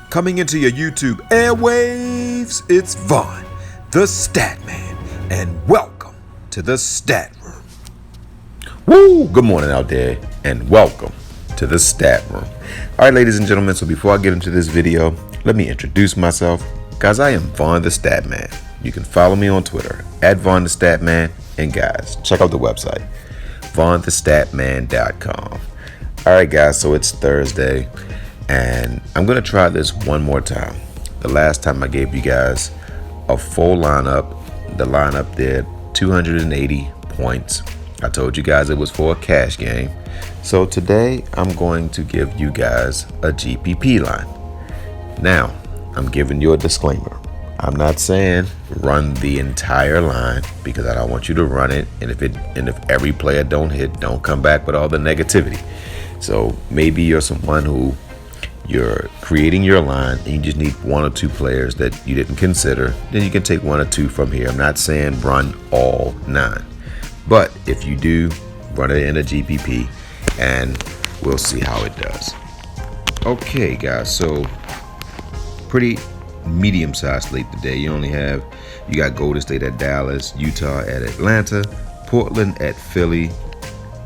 Coming into your YouTube airwaves, it's Vaughn, the Stat Man, and welcome to the Stat Room. Woo! Good morning out there, and welcome to the Stat Room. All right, ladies and gentlemen, so before I get into this video, let me introduce myself. Guys, I am Vaughn the Stat Man. You can follow me on Twitter, at Vaughn the Stat Man, and guys, check out the website, vaughnthestatman.com. All right, guys, so it's Thursday. And I'm going to try this one more time. The last time I gave you guys a full lineup. The lineup did 280 points. I told you guys it was for a cash game. So today I'm going to give you guys a GPP line. Now, I'm giving you a disclaimer. I'm not saying run the entire line because I don't want you to run it. And if every player don't hit, don't come back with all the negativity. So maybe you're someone who you're creating your line and you just need one or two players that you didn't consider, then you can take one or two from here. I'm not saying run all 9, but if you do, run it in a GPP and we'll see how it does. Okay, guys, so pretty medium-sized slate today. You got Golden State at Dallas, Utah at Atlanta, Portland at Philly,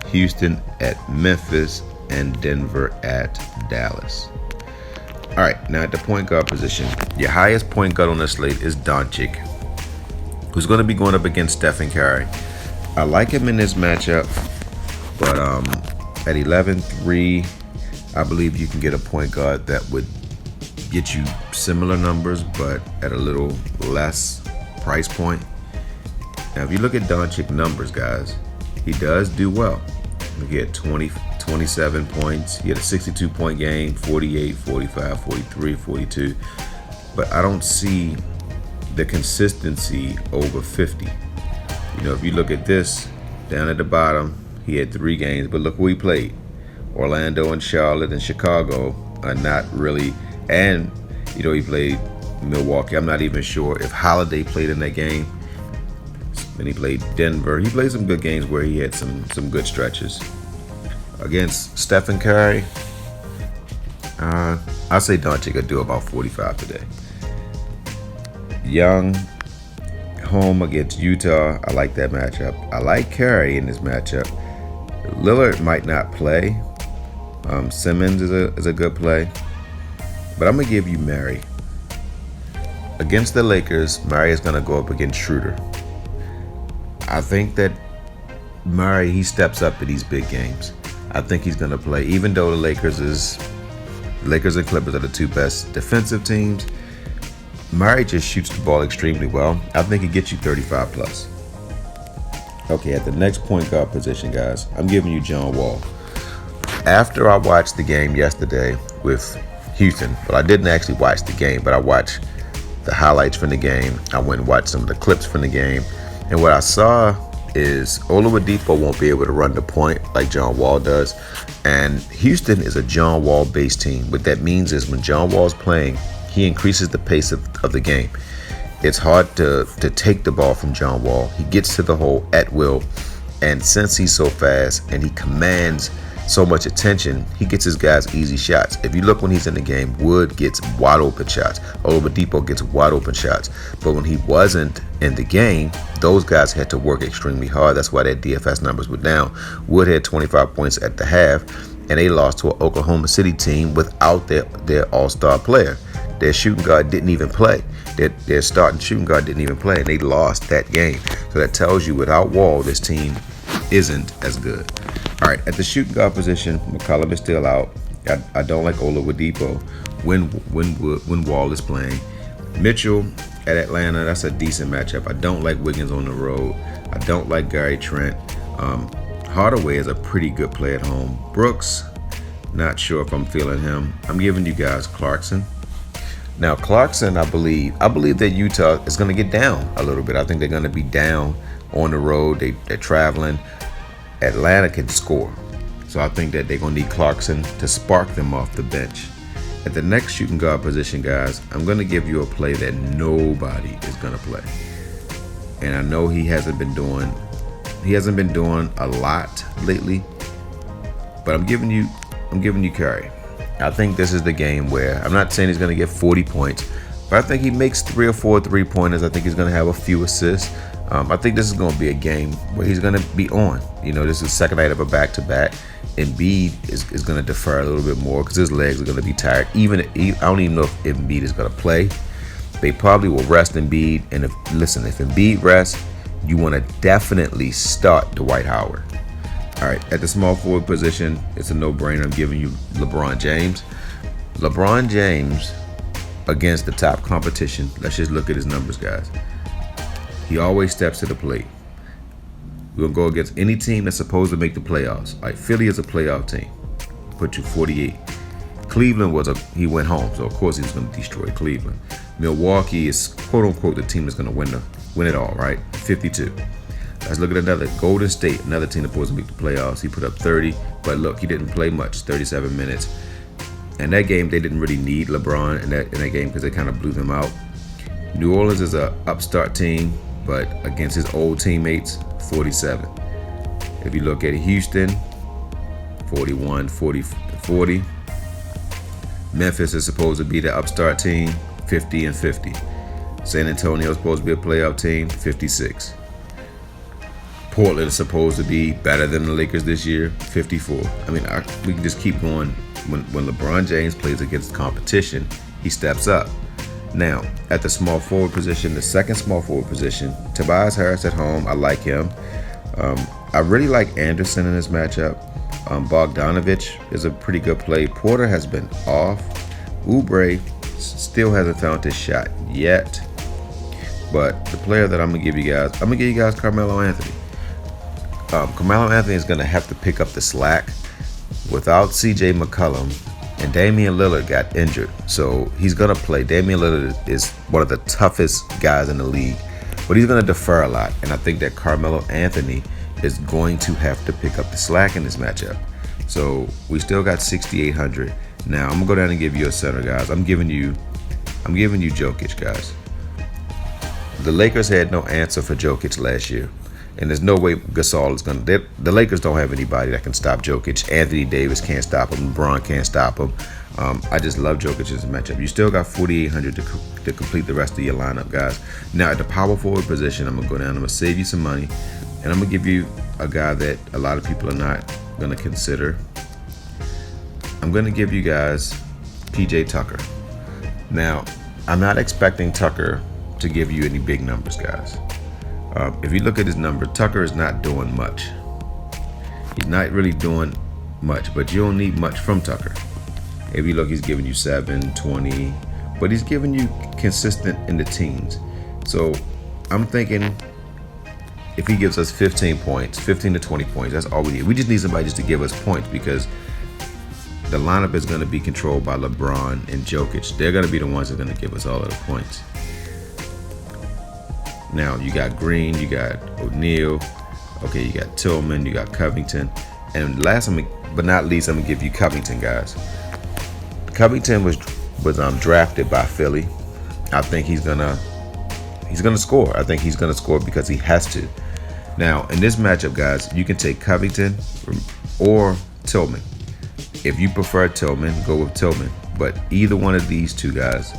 Houston at Memphis, and Denver at Dallas. All right, now at the point guard position, your highest point guard on the slate is Doncic, who's going to be going up against Stephen Curry. I like him in this matchup, but at 11-3, I believe you can get a point guard that would get you similar numbers, but at a little less price point. Now, if you look at Doncic numbers, guys, he does do well. He had 27 points. He had a 62-point game, 48, 45, 43, 42. But I don't see the consistency over 50. You know, if you look at this, down at the bottom, he had 3 games. But look who he played. Orlando and Charlotte and Chicago are not really. And, you know, he played Milwaukee. I'm not even sure if Holiday played in that game. Then he played Denver. He played some good games where he had some good stretches. Against Stephen Curry, I'll say Doncic could do about 45 today. Young, home against Utah. I like that matchup. I like Curry in this matchup. Lillard might not play. Simmons is a good play. But I'm going to give you Murray. Against the Lakers, Murray is going to go up against Schroeder. I think that Murray, he steps up to these big games. I think he's going to play, even though the Lakers and Clippers are the 2 best defensive teams. Murray just shoots the ball extremely well. I think he gets you 35 plus. Okay, at the next point guard position, guys, I'm giving you John Wall. After I watched the game yesterday with Houston, well, I didn't actually watch the game, but I watched the highlights from the game. I went and watched some of the clips from the game. And what I saw is Oladipo won't be able to run the point like John Wall does. And Houston is a John Wall based team. What that means is when John Wall's playing, he increases the pace of the game. It's hard to take the ball from John Wall. He gets to the hole at will. And since he's so fast and he commands so much attention, he gets his guys easy shots. If you look when he's in the game, Wood gets wide open shots. Oladipo gets wide open shots. But when he wasn't in the game, those guys had to work extremely hard. That's why their DFS numbers were down. Wood had 25 points at the half, and they lost to an Oklahoma City team without their all-star player. Their shooting guard didn't even play. Their starting shooting guard didn't even play, and they lost that game. So that tells you without Wall, this team isn't as good. All right, at the shooting guard position, McCollum is still out. I don't like Oladipo when Wall is playing. Mitchell at Atlanta, that's a decent matchup. I don't like Wiggins on the road. I don't like Gary Trent. Hardaway is a pretty good play at home. Brooks, not sure if I'm feeling him. I'm giving you guys Clarkson. Now, Clarkson, I believe that Utah is going to get down a little bit. I think they're going to be down on the road. They're traveling. Atlanta can score. So I think that they're going to need Clarkson to spark them off the bench. At the next shooting guard position, guys, I'm going to give you a play that nobody is going to play. And I know he hasn't been doing a lot lately, but I'm giving you Curry. I think this is the game where I'm not saying he's going to get 40 points, but I think he makes 3 or 4 3-pointers. I think he's going to have a few assists. I think this is going to be a game where he's going to be on. This is the second night of a back-to-back. Embiid is going to defer a little bit more because his legs are going to be tired. I don't even know if Embiid is going to play. They probably will rest Embiid. And if Embiid rests, you want to definitely start Dwight Howard. All right, at the small forward position, it's a no-brainer. I'm giving you LeBron James. LeBron James against the top competition. Let's just look at his numbers, guys. He always steps to the plate. We're going to go against any team that's supposed to make the playoffs. All right, Philly is a playoff team. Put you 48. Cleveland he went home, so of course he was going to destroy Cleveland. Milwaukee is quote-unquote the team that's going to win it all, right? 52. Let's look at another. Golden State, another team that's supposed to make the playoffs. He put up 30, but look, he didn't play much, 37 minutes. And that game, they didn't really need LeBron in that game because they kind of blew them out. New Orleans is an upstart team, but against his old teammates, 47. If you look at Houston, 41, 40. Memphis is supposed to be the upstart team, 50 and 50. San Antonio is supposed to be a playoff team, 56. Portland is supposed to be better than the Lakers this year, 54. I mean, we can just keep going. When LeBron James plays against competition, he steps up. Now, at the small forward position, the second small forward position, Tobias Harris at home, I like him. I really like Anderson in this matchup. Bogdanovich is a pretty good play. Porter has been off. Oubre still hasn't found his shot yet. But the player that I'm going to give you guys, Carmelo Anthony. Carmelo Anthony is going to have to pick up the slack. Without CJ McCollum, and Damian Lillard got injured, so he's going to play. Damian Lillard is one of the toughest guys in the league, but he's going to defer a lot, and I think that Carmelo Anthony is going to have to pick up the slack in this matchup. So we still got 6,800. Now I'm going to go down and give you a center, guys. I'm giving you Jokic, guys. The Lakers had no answer for Jokic last year. And there's no way Gasol is going to. The Lakers don't have anybody that can stop Jokic. Anthony Davis can't stop him. LeBron can't stop him. I just love Jokic as a matchup. You still got 4,800 to complete the rest of your lineup, guys. Now, at the power forward position, I'm going to go down. I'm going to save you some money. And I'm going to give you a guy that a lot of people are not going to consider. I'm going to give you guys PJ Tucker. Now, I'm not expecting Tucker to give you any big numbers, guys. If you look at his number, Tucker is not doing much. He's not really doing much, but you don't need much from Tucker. If you look, he's giving you 7, 20, but he's giving you consistent in the teens. So I'm thinking if he gives us 15 points, 15 to 20 points, that's all we need. We just need somebody just to give us points because the lineup is going to be controlled by LeBron and Jokic. They're going to be the ones that are going to give us all of the points. Now, you got Green, you got O'Neal, okay, you got Tillman, you got Covington. And last but not least, I'm going to give you Covington, guys. Covington was drafted by Philly. I think he's gonna score. I think he's going to score because he has to. Now, in this matchup, guys, you can take Covington or Tillman. If you prefer Tillman, go with Tillman. But either one of these two guys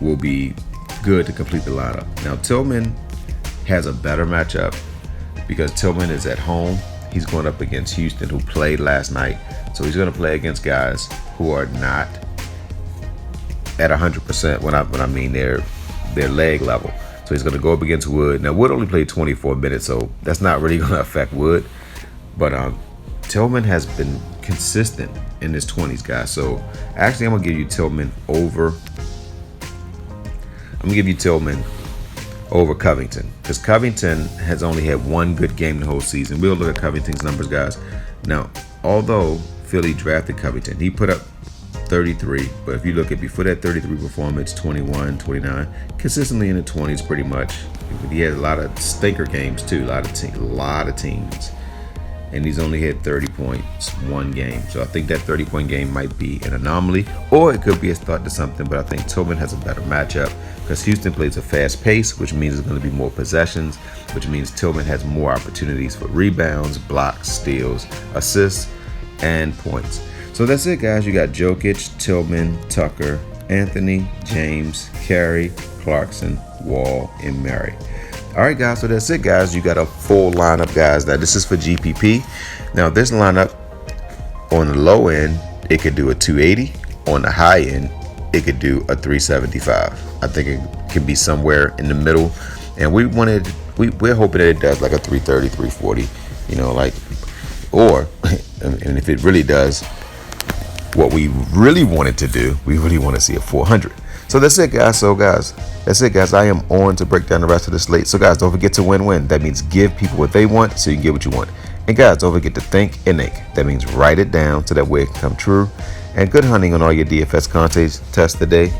will be good to complete the lineup. Now, Tillman has a better matchup because Tillman is at home. He's going up against Houston, who played last night. So he's going to play against guys who are not at 100% when I mean their leg level. So he's going to go up against Wood. Now, Wood only played 24 minutes, so that's not really going to affect Wood. But Tillman has been consistent in his 20s, guys. So actually, I'm going to give you Tillman over Covington because Covington has only had one good game the whole season. We'll look at Covington's numbers, guys. Now, although Philly drafted Covington, he put up 33, but if you look at before that 33 performance, 21, 29, consistently in the 20s pretty much. He had a lot of stinker games too, a lot of teams. And he's only had 30 points one game. So I think that 30-point game might be an anomaly, or it could be a start to something. But I think Tillman has a better matchup because Houston plays a fast pace, which means there's going to be more possessions, which means Tillman has more opportunities for rebounds, blocks, steals, assists, and points. So that's it, guys. You got Jokic, Tillman, Tucker, Anthony, James, Carey, Clarkson, Wall, and Murray. All right, guys. So that's it, guys. You got a full lineup, guys. Now, this is for GPP. Now, this lineup on the low end, it could do a 280. On the high end, it could do a 375. I think it can be somewhere in the middle. And we're hoping that it does like a 330, 340. Or and if it really does what we really wanted to do, we really want to see a 400. So that's it, guys. That's it, guys. I am on to break down the rest of the slate. So, guys, don't forget to win-win. That means give people what they want so you can get what you want. And, guys, don't forget to think and ink. That means write it down so that way it can come true. And good hunting on all your DFS contests today.